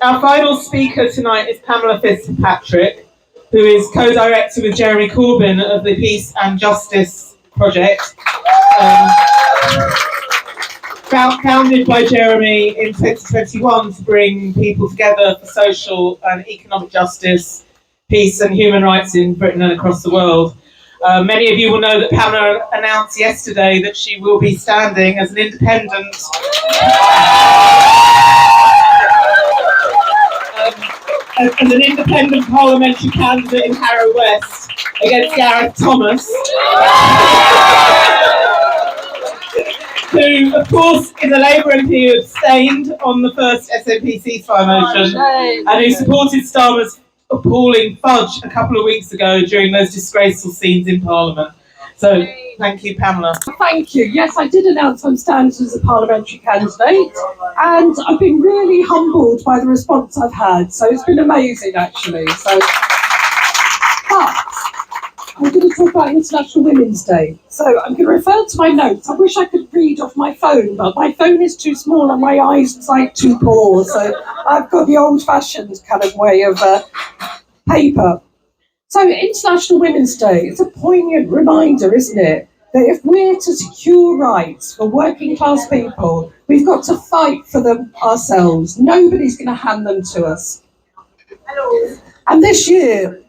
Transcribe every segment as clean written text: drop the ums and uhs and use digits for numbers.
Our final speaker tonight is Pamela Fitzpatrick, who is co-director with Jeremy Corbyn of the Peace and Justice Project, founded by Jeremy in 2021 to bring people together for social and economic justice, peace and human rights in Britain and across the world. Many of you will know that Pamela announced yesterday that she will be standing as an independent parliamentary candidate in Harrow West against Gareth Thomas, who, of course, is a Labour MP who abstained on the first SNP ceasefire motion and who supported Starmer's appalling fudge a couple of weeks ago during those disgraceful scenes in Parliament. So, thank you, Pamela. Thank you. Yes, I did announce I'm standing as a parliamentary candidate, and I've been really humbled by the response I've had. So it's been amazing, actually. But I'm going to talk about International Women's Day. So I'm going to refer to my notes. I wish I could read off my phone, but my phone is too small and my eyesight too poor. So I've got the old-fashioned kind of way of paper. So International Women's Day, it's a poignant reminder, isn't it, that if we're to secure rights for working class people, we've got to fight for them ourselves. Nobody's going to hand them to us. And this year,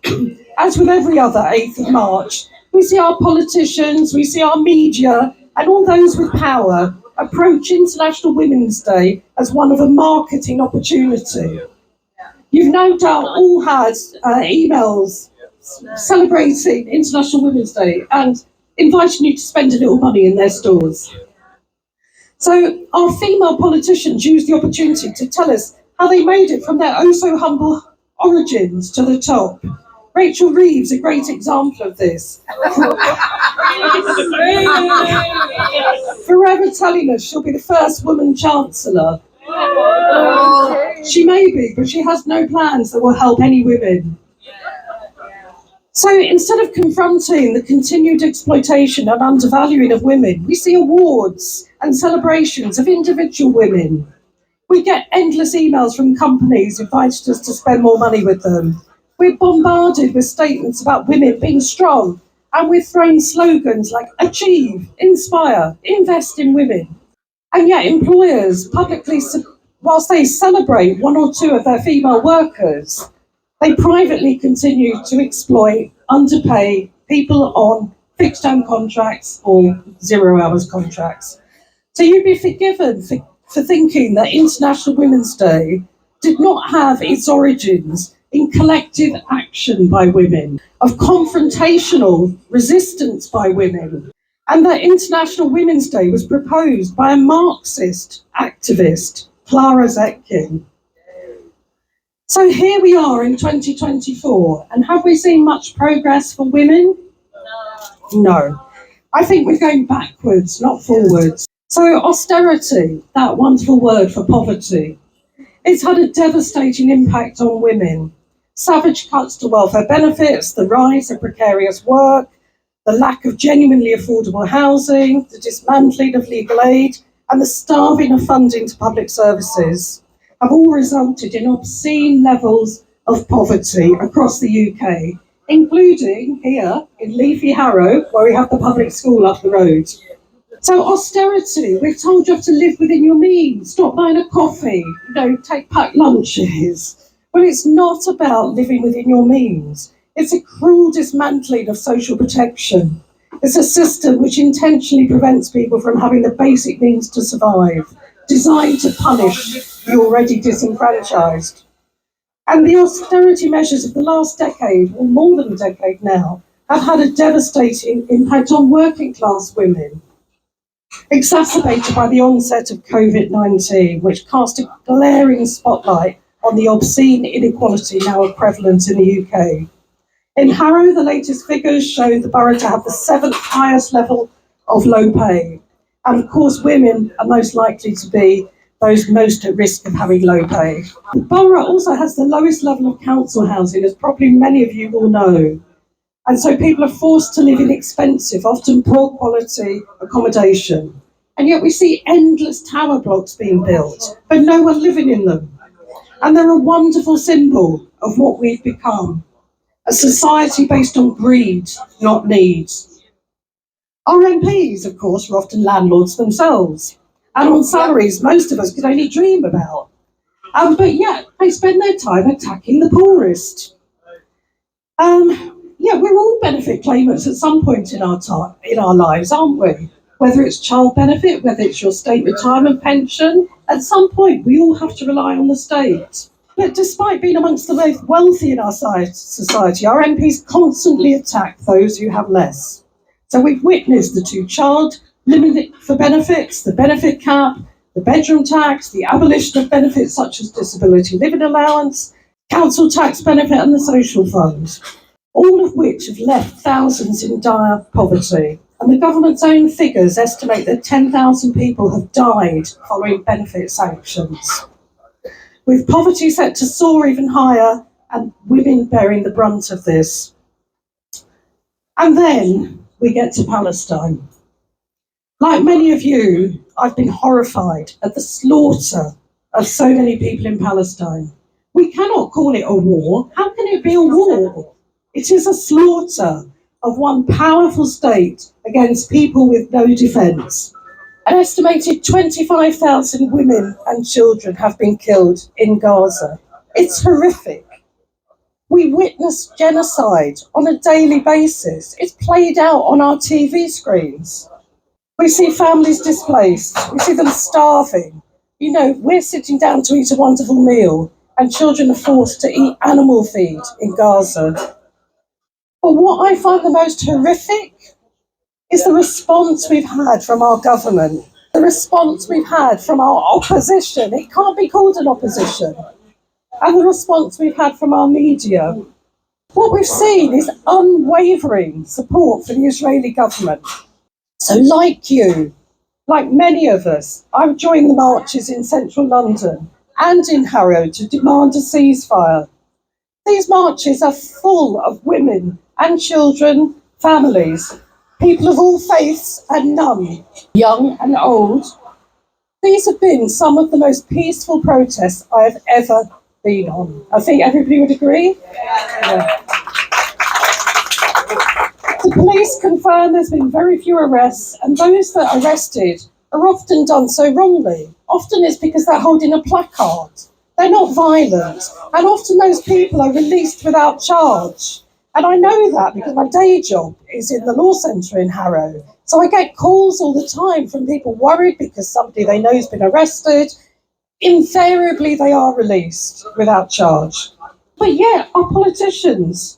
as with every other 8th of March, we see our politicians, we see our media, and all those with power approach International Women's Day as one of a marketing opportunity. You've no doubt all had emails celebrating International Women's Day and inviting you to spend a little money in their stores. So our female politicians use the opportunity to tell us how they made it from their oh-so-humble origins to the top. Rachel Reeves, a great example of this. Forever telling us she'll be the first woman chancellor. She may be, but she has no plans that will help any women. So instead of confronting the continued exploitation and undervaluing of women, we see awards and celebrations of individual women. We get endless emails from companies inviting us to spend more money with them. We're bombarded with statements about women being strong, and we're thrown slogans like achieve, inspire, invest in women. And yet employers publicly, whilst they celebrate one or two of their female workers, they privately continue to exploit, underpay people on fixed-term contracts or 0 hours contracts. So you'd be forgiven for thinking that International Women's Day did not have its origins in collective action by women, of confrontational resistance by women, and that International Women's Day was proposed by a Marxist activist, Clara Zetkin. So here we are in 2024, and have we seen much progress for women? No. I think we're going backwards, not forwards. So austerity, that wonderful word for poverty, it's had a devastating impact on women. Savage cuts to welfare benefits, the rise of precarious work, the lack of genuinely affordable housing, the dismantling of legal aid, and the starving of funding to public services have all resulted in obscene levels of poverty across the UK, including here in leafy Harrow, where we have the public school up the road. So austerity, we're told you have to live within your means, stop buying a coffee, take packed lunches. Well, it's not about living within your means. It's a cruel dismantling of social protection. It's a system which intentionally prevents people from having the basic means to survive, designed to punish the already disenfranchised. And the austerity measures of the last decade, or more than a decade now, have had a devastating impact on working class women, exacerbated by the onset of COVID-19, which cast a glaring spotlight on the obscene inequality now prevalent in the UK. In Harrow, the latest figures show the borough to have the 7th highest level of low pay. And of course, women are most likely to be those most at risk of having low pay. The borough also has the lowest level of council housing, as probably many of you will know. And so people are forced to live in expensive, often poor quality accommodation. And yet we see endless tower blocks being built, but no one living in them. And they're a wonderful symbol of what we've become. A society based on greed, not needs. Our MPs, of course, are often landlords themselves, and on salaries most of us could only dream about. But yet, they spend their time attacking the poorest. We're all benefit claimants at some point in our lives, aren't we? Whether it's child benefit, whether it's your state retirement pension, at some point we all have to rely on the state. But despite being amongst the most wealthy in our society, our MPs constantly attack those who have less. So we've witnessed the two-child limit for benefits, the benefit cap, the bedroom tax, the abolition of benefits such as disability living allowance, council tax benefit and the social fund, all of which have left thousands in dire poverty. And the government's own figures estimate that 10,000 people have died following benefit sanctions, with poverty set to soar even higher and women bearing the brunt of this. And then we get to Palestine. Like many of you, I've been horrified at the slaughter of so many people in Palestine. We cannot call it a war. How can it be a war? It is a slaughter of one powerful state against people with no defence. An estimated 25,000 women and children have been killed in Gaza. It's horrific. We witness genocide on a daily basis. It's played out on our TV screens. We see families displaced. We see them starving. You know, we're sitting down to eat a wonderful meal and children are forced to eat animal feed in Gaza. But what I find the most horrific is the response we've had from our government, the response we've had from our opposition. It can't be called an opposition. And the response we've had from our media. What we've seen is unwavering support for the Israeli government. So like you, like many of us, I've joined the marches in central London and in Harrow to demand a ceasefire. These marches are full of women and children, families, people of all faiths and none, young and old. These have been some of the most peaceful protests I have ever been on. I think everybody would agree? Yeah. The police confirm there's been very few arrests, and those that are arrested are often done so wrongly. Often it's because they're holding a placard. They're not violent, and often those people are released without charge. And I know that because my day job is in the law centre in Harrow. So I get calls all the time from people worried because somebody they know has been arrested. Invariably, they are released without charge. But yet, our politicians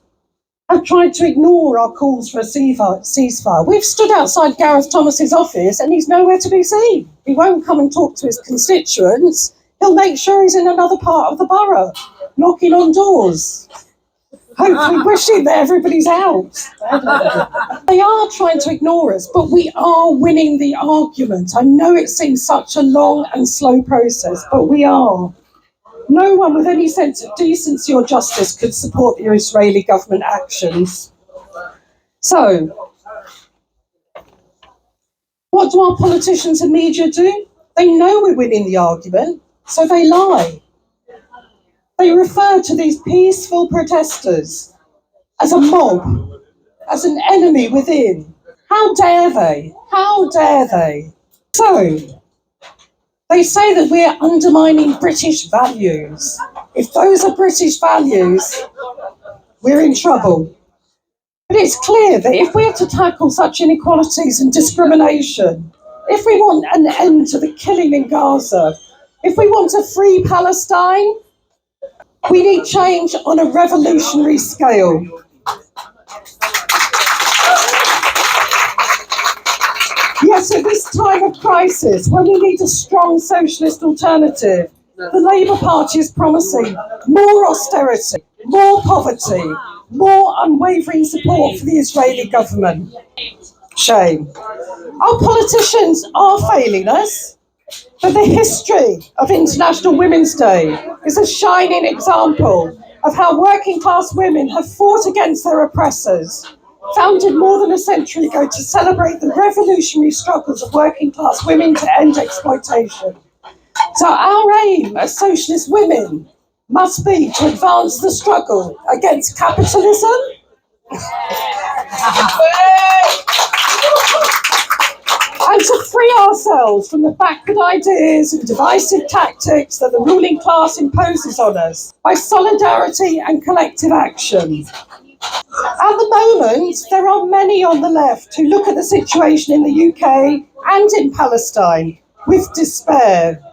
have tried to ignore our calls for a ceasefire. We've stood outside Gareth Thomas's office and he's nowhere to be seen. He won't come and talk to his constituents. He'll make sure he's in another part of the borough, knocking on doors, hopefully wishing that everybody's out. They are trying to ignore us, but we are winning the argument. I know it seems such a long and slow process, but we are. No one with any sense of decency or justice could support the Israeli government actions. So, what do our politicians and media do? They know we're winning the argument, so they lie. They refer to these peaceful protesters as a mob, as an enemy within. How dare they? How dare they? So, they say that we're undermining British values. If those are British values, we're in trouble. But it's clear that if we're to tackle such inequalities and discrimination, if we want an end to the killing in Gaza, if we want a free Palestine, we need change on a revolutionary scale. Yes, at this time of crisis, when we need a strong socialist alternative, the Labour Party is promising more austerity, more poverty, more unwavering support for the Israeli government. Shame. Our politicians are failing us, but the history of International Women's Day is a shining example of how working class women have fought against their oppressors, founded more than a century ago to celebrate the revolutionary struggles of working class women to end exploitation. So our aim as socialist women must be to advance the struggle against capitalism and to free ourselves from the backward ideas and divisive tactics that the ruling class imposes on us by solidarity and collective action. At the moment, there are many on the left who look at the situation in the UK and in Palestine with despair.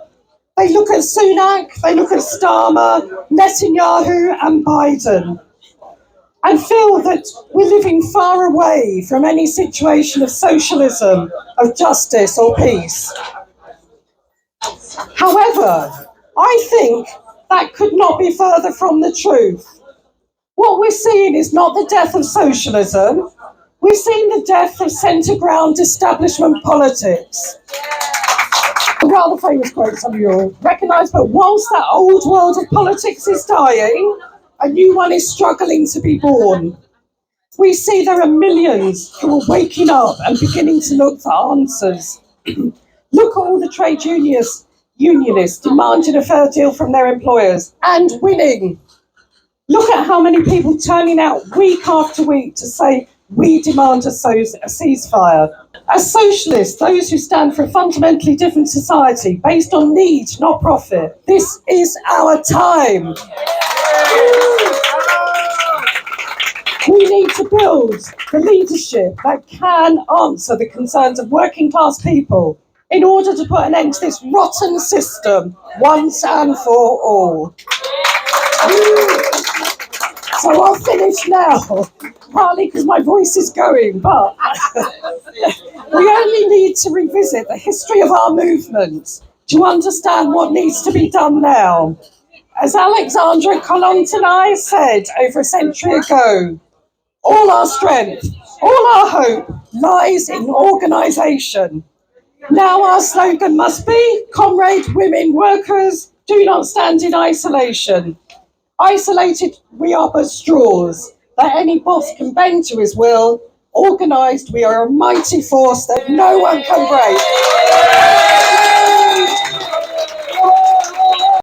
They look at Sunak, they look at Starmer, Netanyahu and Biden, and feel that we're living far away from any situation of socialism, of justice or peace. However, I think that could not be further from the truth. What we're seeing is not the death of socialism, we're seeing the death of centre-ground establishment politics. A rather famous quote some of you will recognise, but whilst that old world of politics is dying, a new one is struggling to be born. We see there are millions who are waking up and beginning to look for answers. Look at all the trade unionists demanding a fair deal from their employers and winning. Look at how many people turning out week after week to say, we demand a ceasefire. As socialists, those who stand for a fundamentally different society based on need, not profit, this is our time. We need to build the leadership that can answer the concerns of working class people in order to put an end to this rotten system once and for all. So I'll finish now, partly because my voice is going, but we only need to revisit the history of our movement to understand what needs to be done now. As Alexandra Kollontai said over a century ago, all our strength, all our hope lies in organisation. Now our slogan must be, comrade women workers, do not stand in isolation. Isolated, we are but straws that any boss can bend to his will. Organised, we are a mighty force that no one can break.